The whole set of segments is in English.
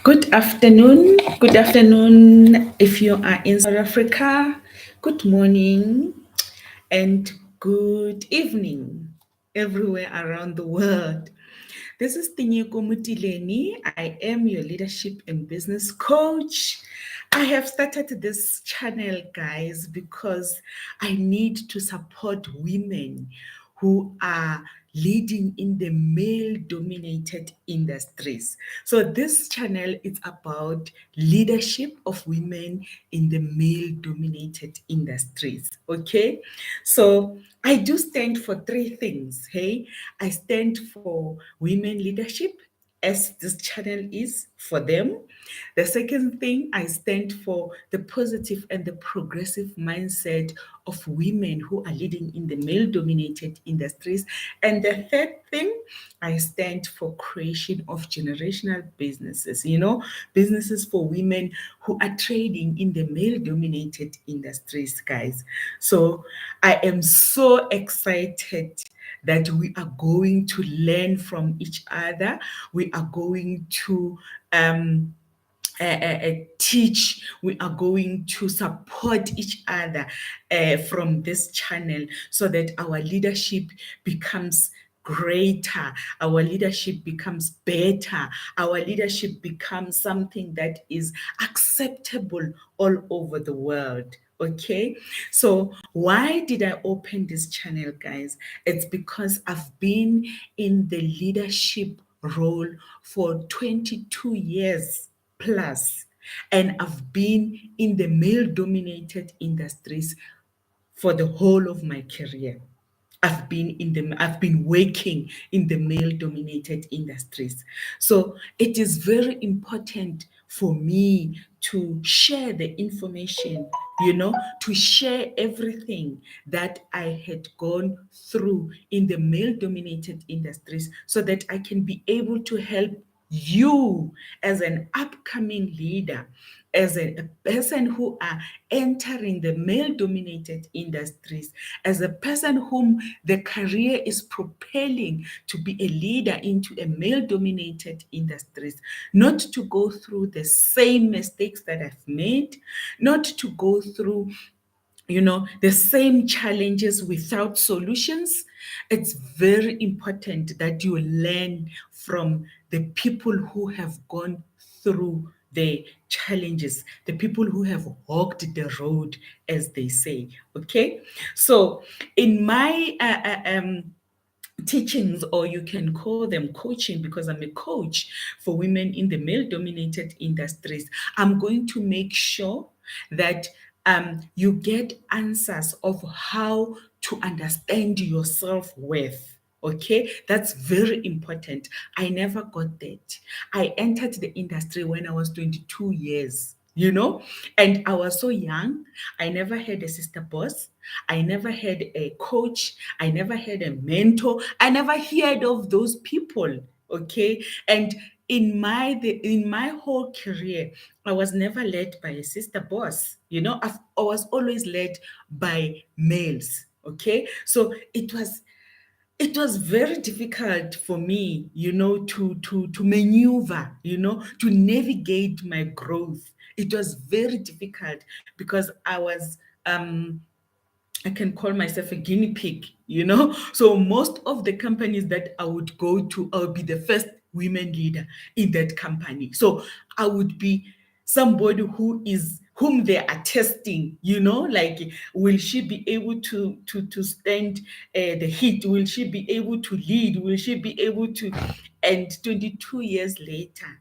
Good afternoon. Good afternoon if you are in South Africa. Good morning and good evening everywhere around the world. This is Tinyiko Motileni. I am your leadership and business coach. I have started this channel, guys, because I need to support women who are leading in the male dominated industries. So this channel is about leadership of women in the male dominated industries. Okay, so I do stand for three things. Hey, I stand for women leadership, as this channel is for them. The second thing, I stand for the positive and the progressive mindset of women who are leading in the male dominated industries. And the third thing, I stand for creation of generational businesses, businesses for women who are trading in the male dominated industries, guys. So I am so excited that we are going to learn from each other. We are going to teach, we are going to support each other from this channel so that our leadership becomes greater, our leadership becomes better, our leadership becomes something that is acceptable all over the world. Okay, so why did I open this channel, guys? It's because I've been in the leadership role for 22 years plus, and I've been in the male dominated industries for the whole of my career. I've been working in the male dominated industries. So it is very important for me to share the information, to share everything that I had gone through in the male dominated industries so that I can be able to help you as an upcoming leader, as a person who are entering the male dominated industries, as a person whom the career is propelling to be a leader into a male dominated industries, not to go through the same mistakes that I've made, not to go through the same challenges without solutions. It's very important that you learn from the people who have gone through the challenges, the people who have walked the road, as they say. Okay, so in my teachings, or you can call them coaching, because I'm a coach for women in the male dominated industries, I'm going to make sure that you get answers of how to understand your self-worth. Okay, that's very important. I never got that. I entered the industry when I was 22 years, and I was so young. I never had a sister boss. I never had a coach. I never had a mentor. I never heard of those people. Okay, and in my whole career, I was never led by a sister boss. I was always led by males. Okay, so it was very difficult for me, to maneuver, to navigate my growth. It was very difficult because I can call myself a guinea pig, So most of the companies that I would go to, I would be the first women leader in that company. So I would be somebody whom they are testing, like, will she be able to stand the heat? Will she be able to lead? Will she be able to? And 22 years later,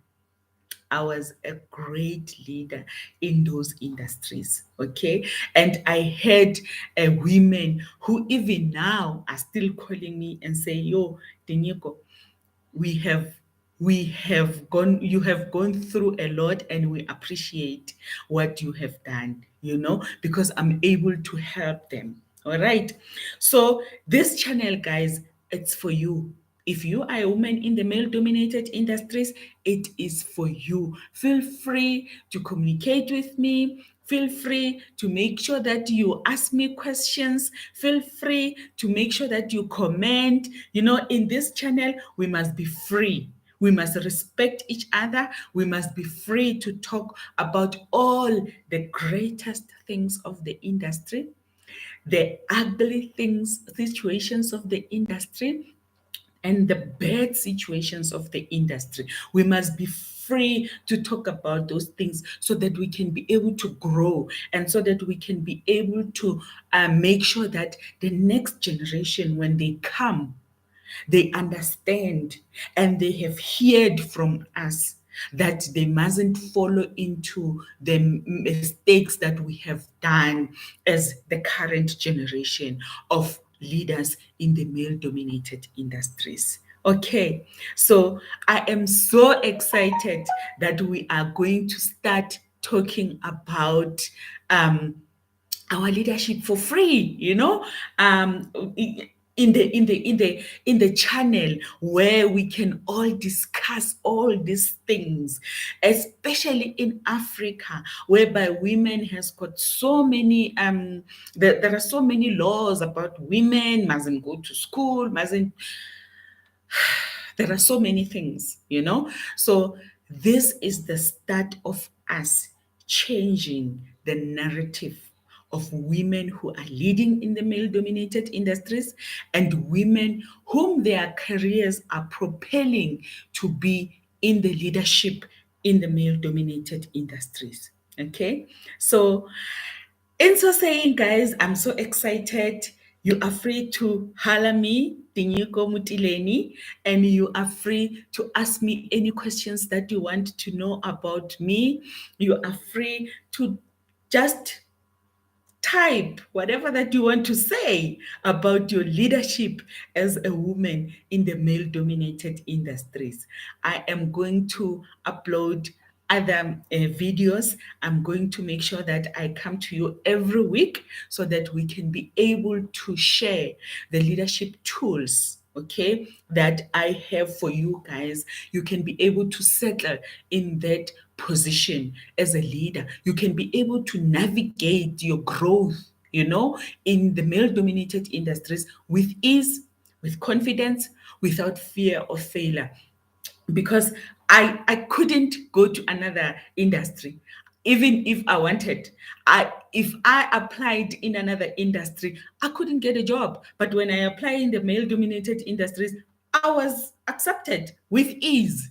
I was a great leader in those industries. Okay. And I had women who even now are still calling me and say, yo, Tinyiko, we have you have gone through a lot, and we appreciate what you have done, because I'm able to help them. All right, so this channel, guys, it's for you. If you are a woman in the male dominated industries, it is for you. Feel free to communicate with me. Feel free to make sure that you ask me questions. Feel free to make sure that you comment. In this channel, we must be free. We must respect each other. We must be free to talk about all the greatest things of the industry, the ugly things, situations of the industry, and the bad situations of the industry. We must be free to talk about those things so that we can be able to grow, and so that we can be able to make sure that the next generation, when they come, they understand and they have heard from us that they mustn't follow into the mistakes that we have done as the current generation of leaders in the male dominated industries. Okay, so I am so excited that we are going to start talking about our leadership for free, in the channel where we can all discuss all these things, especially in Africa, whereby women has got so many there are so many laws about women mustn't go to school, mustn't there are so many things. So this is the start of us changing the narrative of women who are leading in the male dominated industries and women whom their careers are propelling to be in the leadership in the male dominated industries. Okay, so in so saying, guys, I'm so excited. You are free to holler me, Tinyiko Motileni, and you are free to ask me any questions that you want to know about me. You are free to just type whatever that you want to say about your leadership as a woman in the male dominated industries. I am going to upload other videos. I'm going to make sure that I come to you every week so that we can be able to share the leadership tools, okay, that I have for you guys. You can be able to settle in that position as a leader. You can be able to navigate your growth, in the male dominated industries with ease, with confidence, without fear of failure, because I couldn't go to another industry even if I wanted. If I applied in another industry, I couldn't get a job. But when I apply in the male dominated industries, I was accepted with ease.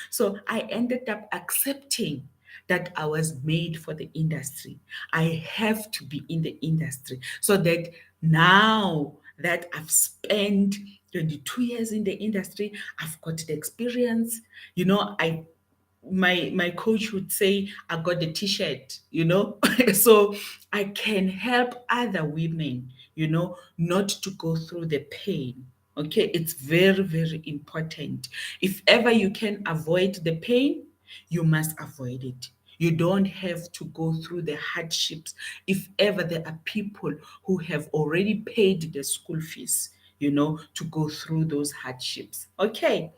So I ended up accepting that I was made for the industry. I have to be in the industry so that now that I've spent 22 years in the industry, I've got the experience. I my coach would say I got the t-shirt. So I can help other women, not to go through the pain. Okay, it's very, very important. If ever you can avoid the pain, you must avoid it. You don't have to go through the hardships if ever there are people who have already paid the school fees, to go through those hardships. Okay.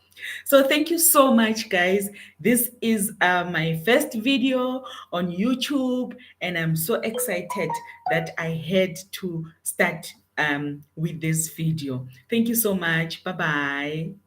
So thank you so much, guys. This is my first video on YouTube, and I'm so excited that I had to start with this video. Thank you so much. Bye-bye.